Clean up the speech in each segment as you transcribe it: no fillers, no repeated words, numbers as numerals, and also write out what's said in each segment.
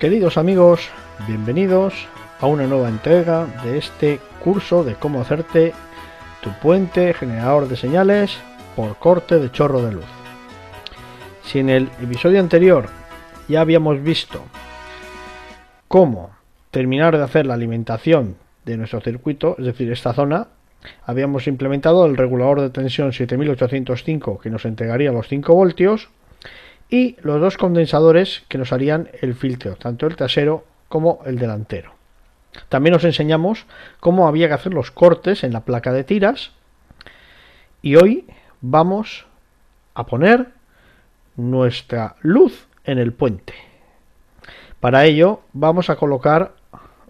Queridos amigos, bienvenidos a una nueva entrega de este curso de cómo hacerte tu puente generador de señales por corte de chorro de luz. Si en el episodio anterior ya habíamos visto cómo terminar de hacer la alimentación de nuestro circuito, es decir, esta zona, habíamos implementado el regulador de tensión 7805 que nos entregaría los 5 voltios y los dos condensadores que nos harían el filtro, tanto el trasero como el delantero. También os enseñamos cómo había que hacer los cortes en la placa de tiras y hoy vamos a poner nuestra luz en el puente. Para ello vamos a colocar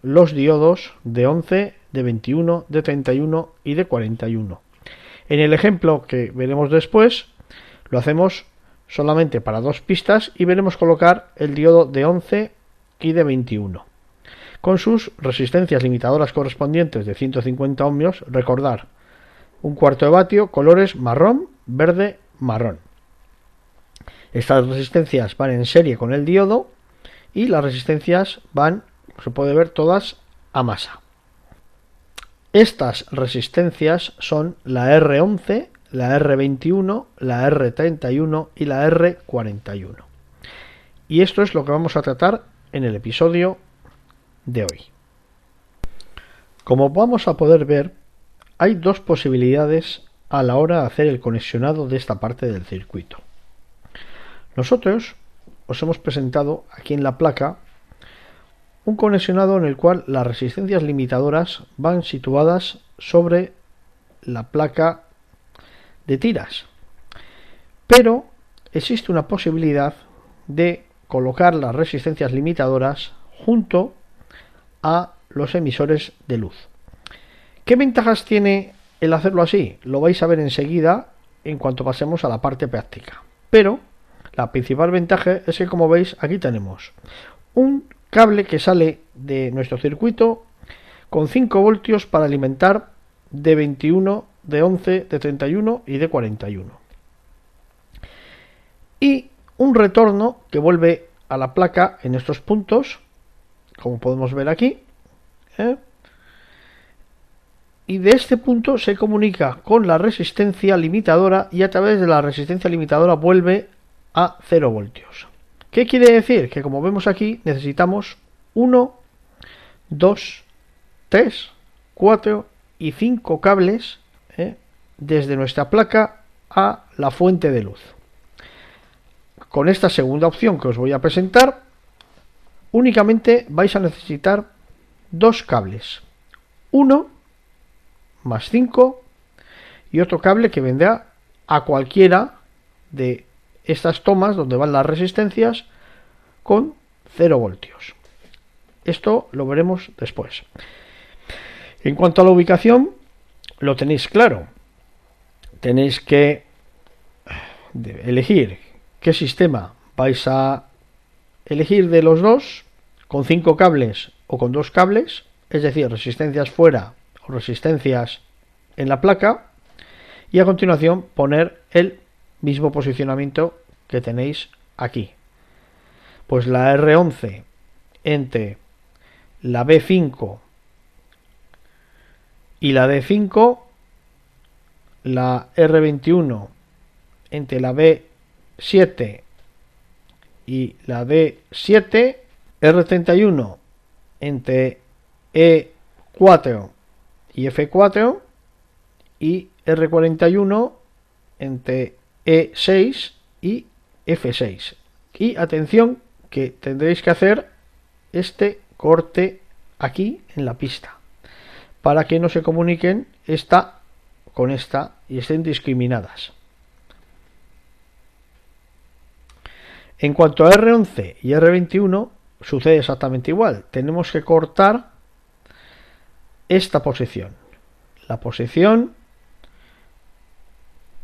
los diodos de 11, de 21, de 31 y de 41. En el ejemplo que veremos después lo hacemos solamente para dos pistas y veremos colocar el diodo de 11 y de 21 con sus resistencias limitadoras correspondientes de 150 ohmios. Recordar, un cuarto de vatio, colores marrón, verde, marrón. Estas resistencias van en serie con el diodo y las resistencias van, se puede ver, todas a masa. Estas resistencias son la R11, la R21, la R31 y la R41. Y esto es lo que vamos a tratar en el episodio de hoy. Como vamos a poder ver, hay dos posibilidades a la hora de hacer el conexionado de esta parte del circuito. Nosotros os hemos presentado aquí en la placa un conexionado en el cual las resistencias limitadoras van situadas sobre la placa de tiras, pero existe una posibilidad de colocar las resistencias limitadoras junto a los emisores de luz. ¿Qué ventajas tiene el hacerlo así? Lo vais a ver enseguida en cuanto pasemos a la parte práctica, pero la principal ventaja es que, como veis, aquí tenemos un cable que sale de nuestro circuito con 5 voltios para alimentar de 21, de 11, de 31 y de 41. Y un retorno que vuelve a la placa en estos puntos, como podemos ver aquí. Y de este punto se comunica con la resistencia limitadora y a través de la resistencia limitadora vuelve a 0 voltios. ¿Qué quiere decir? Que, como vemos aquí, necesitamos 1, 2, 3, 4 y 5 cables desde nuestra placa a la fuente de luz. Con esta segunda opción que os voy a presentar, únicamente vais a necesitar dos cables, uno más 5 y otro cable que vendrá a cualquiera de estas tomas donde van las resistencias con 0 voltios. Esto lo veremos después. En cuanto a la ubicación, lo tenéis claro. Tenéis que elegir qué sistema vais a elegir de los dos, con 5 cables o con 2 cables, es decir, resistencias fuera o resistencias en la placa, y a continuación poner el mismo posicionamiento que tenéis aquí. Pues la R11 entre la B5 y la D5, la R21 entre la B7 y la D7, R31 entre E4 y F4 y R41 entre E6 y F6. Y atención, que tendréis que hacer este corte aquí en la pista para que no se comuniquen esta con esta y estén discriminadas. En cuanto a R11 y R21 sucede exactamente igual. Tenemos que cortar esta posición, la posición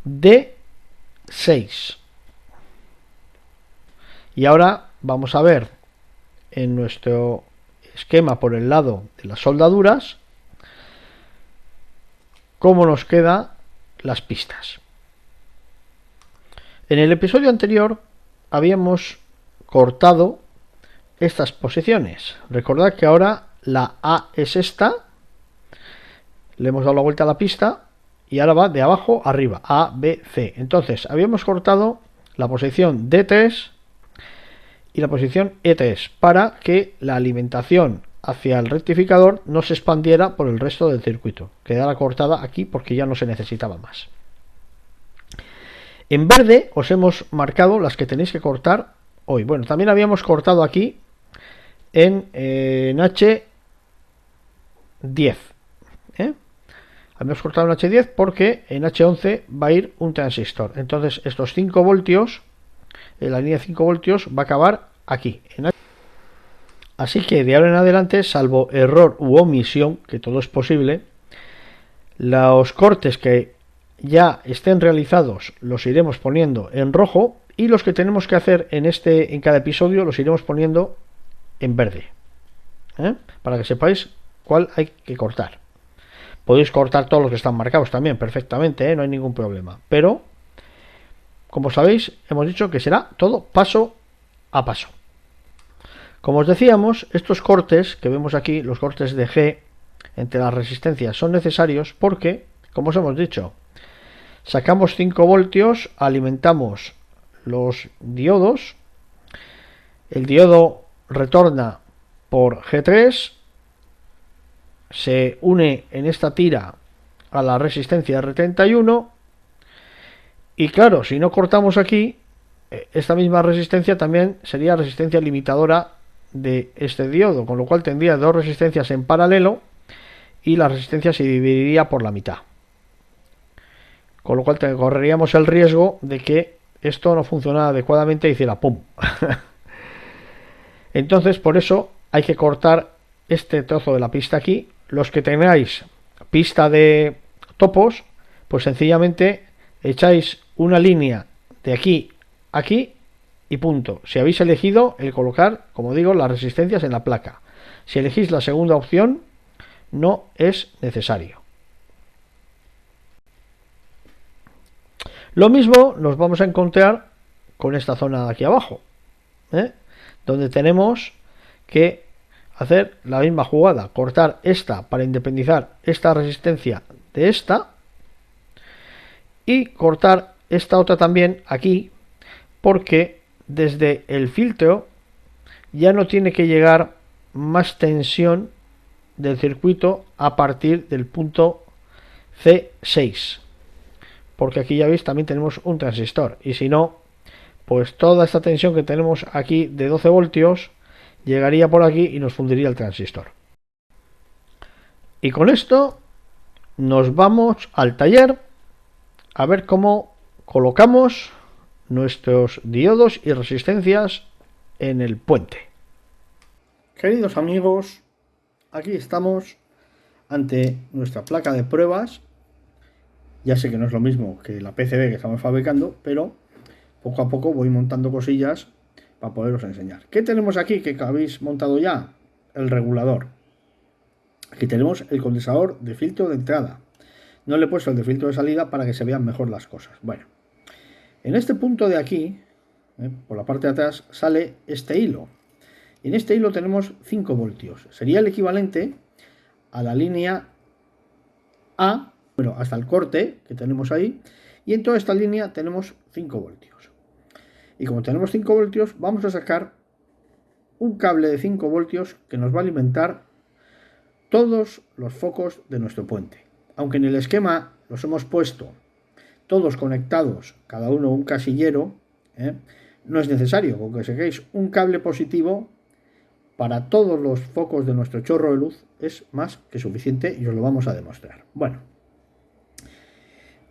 D6. Y ahora vamos a ver en nuestro esquema por el lado de las soldaduras cómo nos quedan las pistas. En el episodio anterior habíamos cortado estas posiciones. Recordad que ahora la A es esta, le hemos dado la vuelta a la pista y ahora va de abajo arriba, A, B, C. Entonces habíamos cortado la posición D3 y la posición E3 para que la alimentación hacia el rectificador no se expandiera por el resto del circuito, quedara cortada aquí porque ya no se necesitaba más. En verde os hemos marcado las que tenéis que cortar hoy. Bueno, también habíamos cortado aquí en H10. Habíamos cortado en H10 porque en H11 va a ir un transistor. Entonces estos 5 voltios, la línea de 5 voltios va a acabar aquí. Así que de ahora en adelante, salvo error u omisión, que todo es posible, los cortes que ya estén realizados los iremos poniendo en rojo y los que tenemos que hacer en cada episodio los iremos poniendo en verde, para que sepáis cuál hay que cortar. Podéis cortar todos los que están marcados también perfectamente, no hay ningún problema, pero como sabéis hemos dicho que será todo paso a paso. Como os decíamos, estos cortes que vemos aquí, los cortes de G entre las resistencias, son necesarios porque, como os hemos dicho, sacamos 5 voltios, alimentamos los diodos, el diodo retorna por G3, se une en esta tira a la resistencia R31 y claro, si no cortamos aquí, esta misma resistencia también sería resistencia limitadora de este diodo, con lo cual tendría dos resistencias en paralelo y la resistencia se dividiría por la mitad, con lo cual correríamos el riesgo de que esto no funcionara adecuadamente y hiciera pum. Entonces por eso hay que cortar este trozo de la pista aquí. Los que tengáis pista de topos, pues sencillamente echáis una línea de aquí a aquí y punto. Si habéis elegido el colocar, como digo, las resistencias en la placa. Si elegís la segunda opción, no es necesario. Lo mismo nos vamos a encontrar con esta zona de aquí abajo, donde tenemos que hacer la misma jugada, cortar esta para independizar esta resistencia de esta y cortar esta otra también aquí, porque desde el filtro ya no tiene que llegar más tensión del circuito a partir del punto C6, porque aquí ya veis también tenemos un transistor y si no, pues toda esta tensión que tenemos aquí de 12 voltios llegaría por aquí y nos fundiría el transistor. Y con esto nos vamos al taller a ver cómo colocamos nuestros diodos y resistencias en el puente. Queridos amigos, aquí estamos ante nuestra placa de pruebas. Ya sé que no es lo mismo que la PCB que estamos fabricando, pero poco a poco voy montando cosillas para poderos enseñar. ¿Qué tenemos aquí que habéis montado ya? El regulador. Aquí tenemos el condensador de filtro de entrada. No le he puesto el de filtro de salida para que se vean mejor las cosas. Bueno, en este punto de aquí, por la parte de atrás, sale este hilo. En este hilo tenemos 5 voltios. Sería el equivalente a la línea A, bueno, hasta el corte que tenemos ahí. Y en toda esta línea tenemos 5 voltios. Y como tenemos 5 voltios, vamos a sacar un cable de 5 voltios que nos va a alimentar todos los focos de nuestro puente. Aunque en el esquema los hemos puesto todos conectados, cada uno un casillero, no es necesario, con que saquéis un cable positivo para todos los focos de nuestro chorro de luz es más que suficiente y os lo vamos a demostrar. Bueno,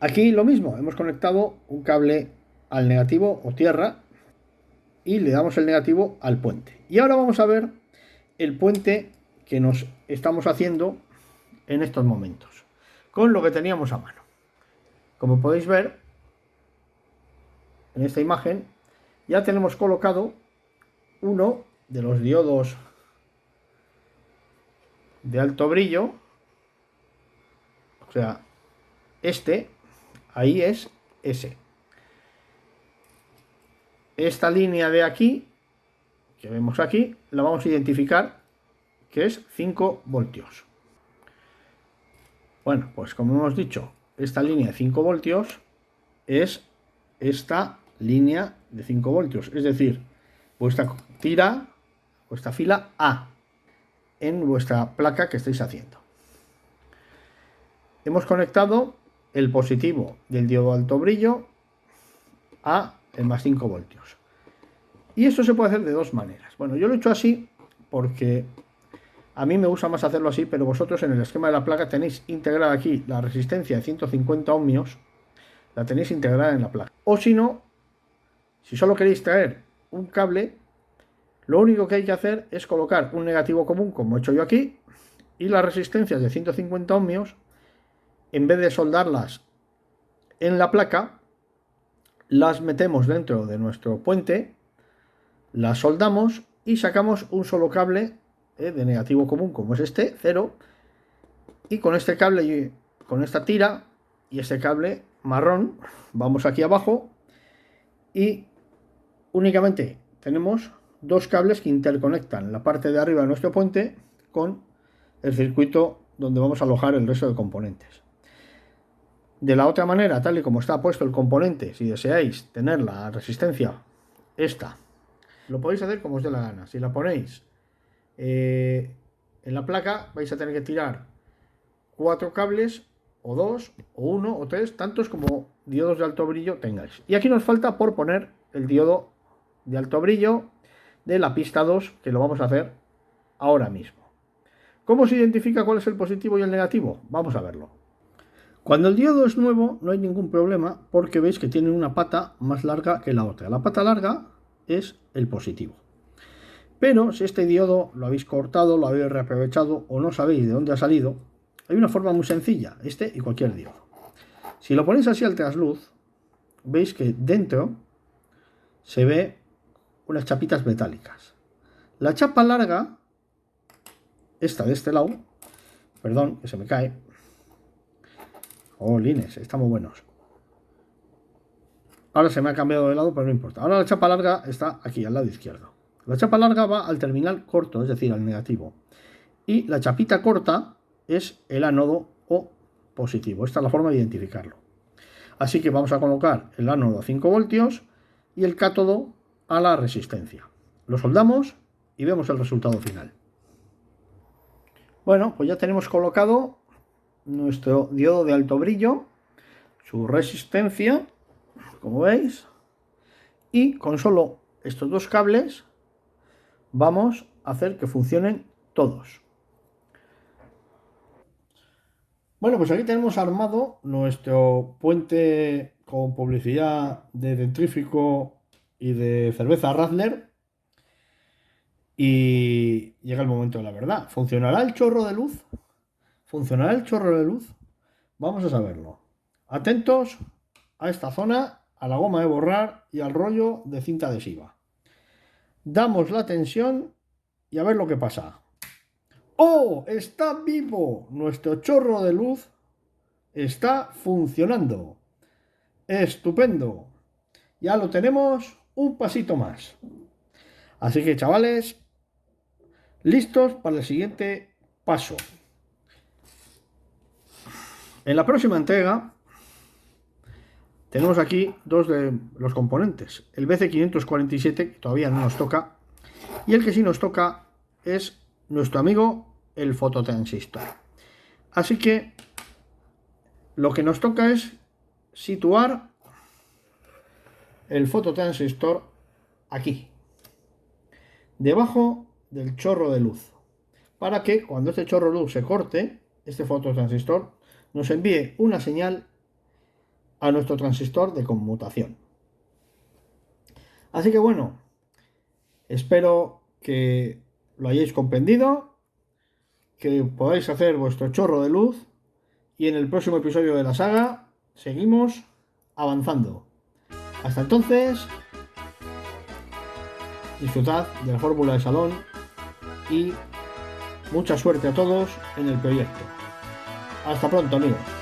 aquí lo mismo, hemos conectado un cable al negativo o tierra y le damos el negativo al puente. Y ahora vamos a ver el puente que nos estamos haciendo en estos momentos con lo que teníamos a mano. Como podéis ver en esta imagen, ya tenemos colocado uno de los diodos de alto brillo, o sea, ahí es ese. Esta línea de aquí que vemos aquí, la vamos a identificar que es 5 voltios. Bueno, pues como hemos dicho, esta línea de 5 voltios es esta línea de 5 voltios, es decir, vuestra tira, vuestra fila A en vuestra placa que estáis haciendo. Hemos conectado el positivo del diodo alto brillo a el más 5 voltios. Y esto se puede hacer de dos maneras. Bueno, yo lo he hecho así porque a mí me gusta más hacerlo así, pero vosotros en el esquema de la placa tenéis integrada aquí la resistencia de 150 ohmios, la tenéis integrada en la placa. O si no, si solo queréis traer un cable, lo único que hay que hacer es colocar un negativo común, como he hecho yo aquí, y las resistencias de 150 ohmios, en vez de soldarlas en la placa, las metemos dentro de nuestro puente, las soldamos y sacamos un solo cable de negativo común, como es este, 0, y con este cable, con esta tira y este cable marrón, vamos aquí abajo y únicamente tenemos dos cables que interconectan la parte de arriba de nuestro puente con el circuito donde vamos a alojar el resto de componentes. De la otra manera, tal y como está puesto el componente, si deseáis tener la resistencia esta, lo podéis hacer como os dé la gana. Si la ponéis en la placa, vais a tener que tirar 4 cables, o 2, o 1, o 3, tantos como diodos de alto brillo tengáis. Y aquí nos falta por poner el diodo de alto brillo de la pista 2, que lo vamos a hacer ahora mismo. ¿Cómo se identifica cuál es el positivo y el negativo? Vamos a verlo. Cuando el diodo es nuevo no hay ningún problema porque veis que tiene una pata más larga que la otra. La pata larga es el positivo. Pero si este diodo lo habéis cortado, lo habéis reaprovechado o no sabéis de dónde ha salido, hay una forma muy sencilla, este y cualquier diodo. Si lo ponéis así al trasluz, veis que dentro se ve unas chapitas metálicas. La chapa larga, esta de este lado, perdón, que se me cae. Oh, lines, estamos buenos. Ahora se me ha cambiado de lado, pero no importa. Ahora la chapa larga está aquí, al lado izquierdo. La chapa larga va al terminal corto, es decir, al negativo. Y la chapita corta es el ánodo o positivo. Esta es la forma de identificarlo. Así que vamos a colocar el ánodo a 5 voltios y el cátodo a la resistencia. Lo soldamos y vemos el resultado final. Bueno, pues ya tenemos colocado nuestro diodo de alto brillo, su resistencia, como veis, y con solo estos dos cables vamos a hacer que funcionen todos. Bueno, pues aquí tenemos armado nuestro puente con publicidad de Dentrífico y de cerveza Radler. Y llega el momento de la verdad. ¿Funcionará el chorro de luz? ¿Funcionará el chorro de luz? Vamos a saberlo. Atentos a esta zona, a la goma de borrar y al rollo de cinta adhesiva. Damos la tensión y a ver lo que pasa. ¡Oh! ¡Está vivo! Nuestro chorro de luz está funcionando. ¡Estupendo! Ya lo tenemos un pasito más. Así que, chavales, listos para el siguiente paso. En la próxima entrega tenemos aquí dos de los componentes. El BC547, que todavía no nos toca, y el que sí nos toca es nuestro amigo el fototransistor. Así que lo que nos toca es situar el fototransistor aquí, debajo del chorro de luz, para que cuando este chorro de luz se corte, este fototransistor nos envíe una señal a nuestro transistor de conmutación. Así que bueno, espero que lo hayáis comprendido, que podáis hacer vuestro chorro de luz y en el próximo episodio de la saga seguimos avanzando. Hasta entonces, disfrutad de la fórmula de salón y mucha suerte a todos en el proyecto. Hasta pronto, amigos.